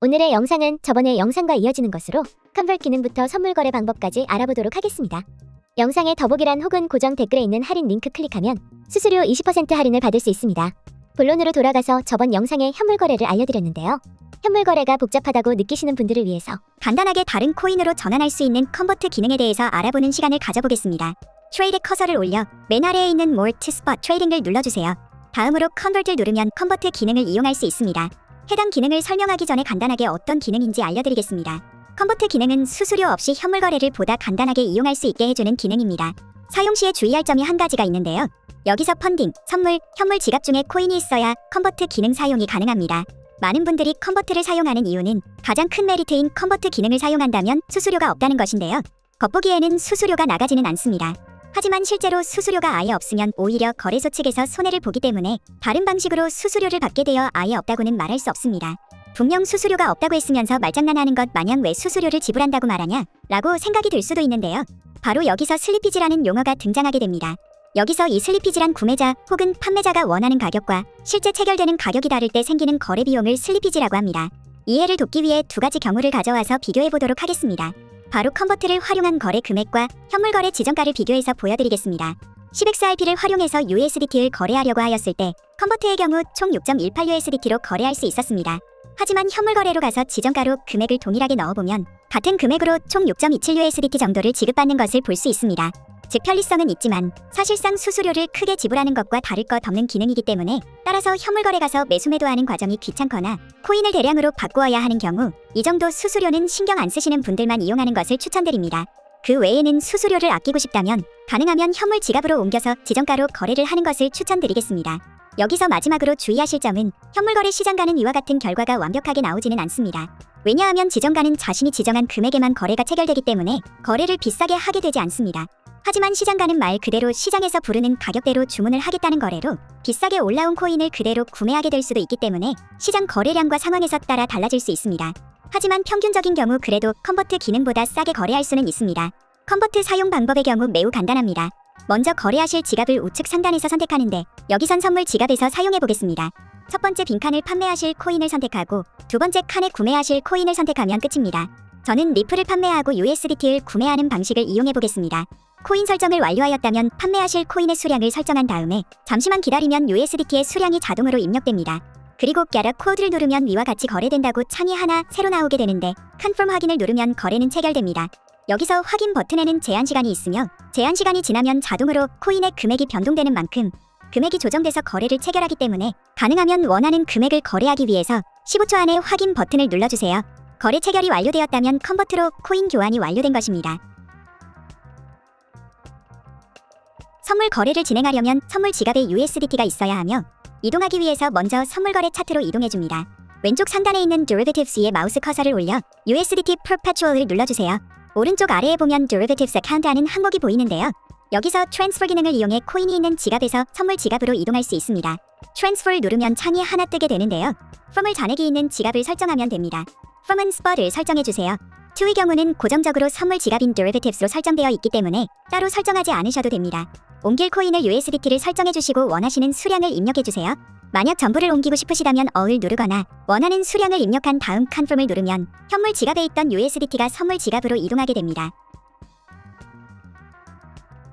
오늘의 영상은 저번의 영상과 이어지는 것으로 컨버트 기능부터 선물 거래 방법까지 알아보도록 하겠습니다. 영상의 더보기란 혹은 고정 댓글에 있는 할인 링크 클릭하면 수수료 20% 할인을 받을 수 있습니다. 본론으로 돌아가서 저번 영상의 현물 거래를 알려드렸는데요. 현물 거래가 복잡하다고 느끼시는 분들을 위해서 간단하게 다른 코인으로 전환할 수 있는 컨버트 기능에 대해서 알아보는 시간을 가져보겠습니다. 트레이드 커서를 올려 맨 아래에 있는 More to Spot Trading을 눌러주세요. 다음으로 컨버트를 누르면 컨버트 기능을 이용할 수 있습니다. 해당 기능을 설명하기 전에 간단하게 어떤 기능인지 알려드리겠습니다. 컨버트 기능은 수수료 없이 현물 거래를 보다 간단하게 이용할 수 있게 해주는 기능입니다. 사용 시에 주의할 점이 한 가지가 있는데요. 여기서 펀딩, 선물, 현물 지갑 중에 코인이 있어야 컨버트 기능 사용이 가능합니다. 많은 분들이 컨버트를 사용하는 이유는 가장 큰 메리트인 컨버트 기능을 사용한다면 수수료가 없다는 것인데요. 겉보기에는 수수료가 나가지는 않습니다. 하지만 실제로 수수료가 아예 없으면 오히려 거래소 측에서 손해를 보기 때문에 다른 방식으로 수수료를 받게 되어 아예 없다고는 말할 수 없습니다. 분명 수수료가 없다고 했으면서 말장난하는 것 마냥 왜 수수료를 지불한다고 말하냐? 라고 생각이 들 수도 있는데요. 바로 여기서 슬리피지라는 용어가 등장하게 됩니다. 여기서 이 슬리피지란 구매자 혹은 판매자가 원하는 가격과 실제 체결되는 가격이 다를 때 생기는 거래 비용을 슬리피지라고 합니다. 이해를 돕기 위해 두 가지 경우를 가져와서 비교해 보도록 하겠습니다. 바로 컨버트를 활용한 거래 금액과 현물 거래 지정가를 비교해서 보여드리겠습니다. 10XRP를 활용해서 USDT를 거래하려고 하였을 때 컨버트의 경우 총 6.18USDT로 거래할 수 있었습니다. 하지만 현물 거래로 가서 지정가로 금액을 동일하게 넣어보면 같은 금액으로 총 6.27USDT 정도를 지급받는 것을 볼 수 있습니다. 즉 편리성은 있지만 사실상 수수료를 크게 지불하는 것과 다를 것 없는 기능이기 때문에 따라서 현물 거래 가서 매수매도하는 과정이 귀찮거나 코인을 대량으로 바꾸어야 하는 경우 이 정도 수수료는 신경 안 쓰시는 분들만 이용하는 것을 추천드립니다. 그 외에는 수수료를 아끼고 싶다면 가능하면 현물 지갑으로 옮겨서 지정가로 거래를 하는 것을 추천드리겠습니다. 여기서 마지막으로 주의하실 점은 현물 거래 시장가는 이와 같은 결과가 완벽하게 나오지는 않습니다. 왜냐하면 지정가는 자신이 지정한 금액에만 거래가 체결되기 때문에 거래를 비싸게 하게 되지 않습니다. 하지만 시장가는 말 그대로 시장에서 부르는 가격대로 주문을 하겠다는 거래로 비싸게 올라온 코인을 그대로 구매하게 될 수도 있기 때문에 시장 거래량과 상황에서 따라 달라질 수 있습니다. 하지만 평균적인 경우 그래도 컨버트 기능보다 싸게 거래할 수는 있습니다. 컨버트 사용 방법의 경우 매우 간단합니다. 먼저 거래하실 지갑을 우측 상단에서 선택하는데 여기선 선물 지갑에서 사용해 보겠습니다. 첫 번째 빈칸을 판매하실 코인을 선택하고 두 번째 칸에 구매하실 코인을 선택하면 끝입니다. 저는 리플을 판매하고 USDT를 구매하는 방식을 이용해 보겠습니다. 코인 설정을 완료하였다면 판매하실 코인의 수량을 설정한 다음에 잠시만 기다리면 USDT의 수량이 자동으로 입력됩니다. 그리고 Get a Code를 누르면 위와 같이 거래된다고 창이 하나 새로 나오게 되는데 Confirm 확인을 누르면 거래는 체결됩니다. 여기서 확인 버튼에는 제한 시간이 있으며 제한 시간이 지나면 자동으로 코인의 금액이 변동되는 만큼 금액이 조정돼서 거래를 체결하기 때문에 가능하면 원하는 금액을 거래하기 위해서 15초 안에 확인 버튼을 눌러주세요. 거래 체결이 완료되었다면 컨버트로 코인 교환이 완료된 것입니다. 선물 거래를 진행하려면 선물 지갑에 USDT가 있어야 하며 이동하기 위해서 먼저 선물 거래 차트로 이동해줍니다. 왼쪽 상단에 있는 Derivatives 위에 마우스 커서를 올려 USDT Perpetual을 눌러주세요. 오른쪽 아래에 보면 Derivatives Account하는 항목이 보이는데요. 여기서 Transfer 기능을 이용해 코인이 있는 지갑에서 선물 지갑으로 이동할 수 있습니다. Transfer를 누르면 창이 하나 뜨게 되는데요. From을 잔액이 있는 지갑을 설정하면 됩니다. From은 Spot을 설정해주세요. To의 경우는 고정적으로 선물 지갑인 Derivatives로 설정되어 있기 때문에 따로 설정하지 않으셔도 됩니다. 옮길 코인을 USDT를 설정해주시고 원하시는 수량을 입력해주세요. 만약 전부를 옮기고 싶으시다면 All을 누르거나 원하는 수량을 입력한 다음 Confirm을 누르면 현물 지갑에 있던 USDT가 선물 지갑으로 이동하게 됩니다.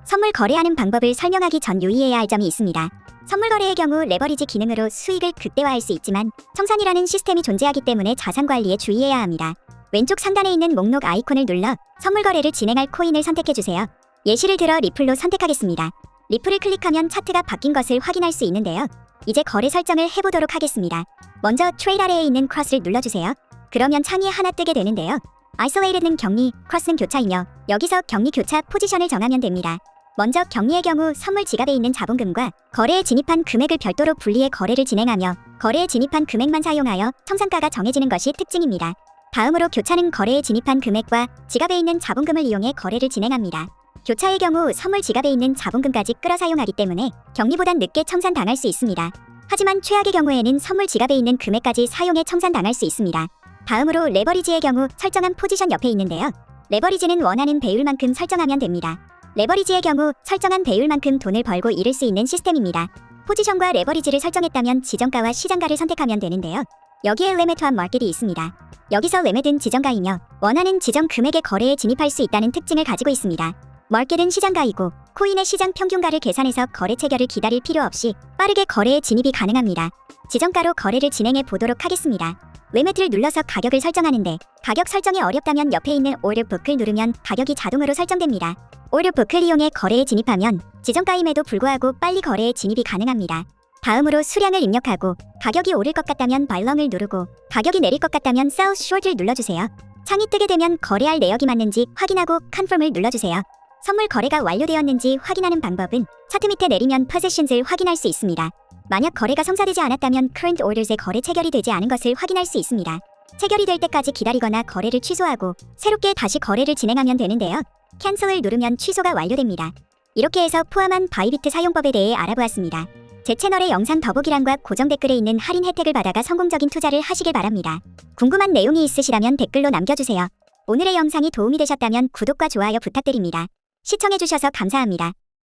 선물 거래하는 방법을 설명하기 전 유의해야 할 점이 있습니다. 선물 거래의 경우 레버리지 기능으로 수익을 극대화할 수 있지만 청산이라는 시스템이 존재하기 때문에 자산 관리에 주의해야 합니다. 왼쪽 상단에 있는 목록 아이콘을 눌러 선물 거래를 진행할 코인을 선택해주세요. 예시를 들어 리플로 선택하겠습니다. 리플을 클릭하면 차트가 바뀐 것을 확인할 수 있는데요. 이제 거래 설정을 해보도록 하겠습니다. 먼저 트레이드 아래에 있는 크로스를 눌러주세요. 그러면 창이 하나 뜨게 되는데요. Isolated는 격리, 크로스는 교차이며 여기서 격리 교차 포지션을 정하면 됩니다. 먼저 격리의 경우 선물 지갑에 있는 자본금과 거래에 진입한 금액을 별도로 분리해 거래를 진행하며 거래에 진입한 금액만 사용하여 청산가가 정해지는 것이 특징입니다. 다음으로 교차는 거래에 진입한 금액과 지갑에 있는 자본금을 이용해 거래를 진행합니다. 교차의 경우 선물 지갑에 있는 자본금까지 끌어 사용하기 때문에 격리보단 늦게 청산당할 수 있습니다. 하지만 최악의 경우에는 선물 지갑에 있는 금액까지 사용해 청산당할 수 있습니다. 다음으로 레버리지의 경우 설정한 포지션 옆에 있는데요. 레버리지는 원하는 배율만큼 설정하면 됩니다. 레버리지의 경우 설정한 배율만큼 돈을 벌고 잃을 수 있는 시스템입니다. 포지션과 레버리지를 설정했다면 지정가와 시장가를 선택하면 되는데요. 여기에 레메토한 마켓이 있습니다. 여기서 레메드는 지정가이며 원하는 지정 금액의 거래에 진입할 수 있다는 특징을 가지고 있습니다. 마켓은 시장가이고 코인의 시장 평균가를 계산해서 거래 체결을 기다릴 필요 없이 빠르게 거래에 진입이 가능합니다. 지정가로 거래를 진행해 보도록 하겠습니다. 레메드를 눌러서 가격을 설정하는데 가격 설정이 어렵다면 옆에 있는 오더북을 누르면 가격이 자동으로 설정됩니다. 오더북을 이용해 거래에 진입하면 지정가임에도 불구하고 빨리 거래에 진입이 가능합니다. 다음으로 수량을 입력하고 가격이 오를 것 같다면 바이롱을 누르고 가격이 내릴 것 같다면 셀 숏을 눌러주세요. 창이 뜨게 되면 거래할 내역이 맞는지 확인하고 컨펌을 눌러주세요. 선물 거래가 완료되었는지 확인하는 방법은 차트 밑에 내리면 포지션을 확인할 수 있습니다. 만약 거래가 성사되지 않았다면 current orders에 거래 체결이 되지 않은 것을 확인할 수 있습니다. 체결이 될 때까지 기다리거나 거래를 취소하고 새롭게 다시 거래를 진행하면 되는데요. 캔슬을 누르면 취소가 완료됩니다. 이렇게 해서 포함한 바이비트 사용법에 대해 알아보았습니다. 제 채널의 영상 더보기란과 고정 댓글에 있는 할인 혜택을 받아가 성공적인 투자를 하시길 바랍니다. 궁금한 내용이 있으시다면 댓글로 남겨주세요. 오늘의 영상이 도움이 되셨다면 구독과 좋아요 부탁드립니다. 시청해주셔서 감사합니다.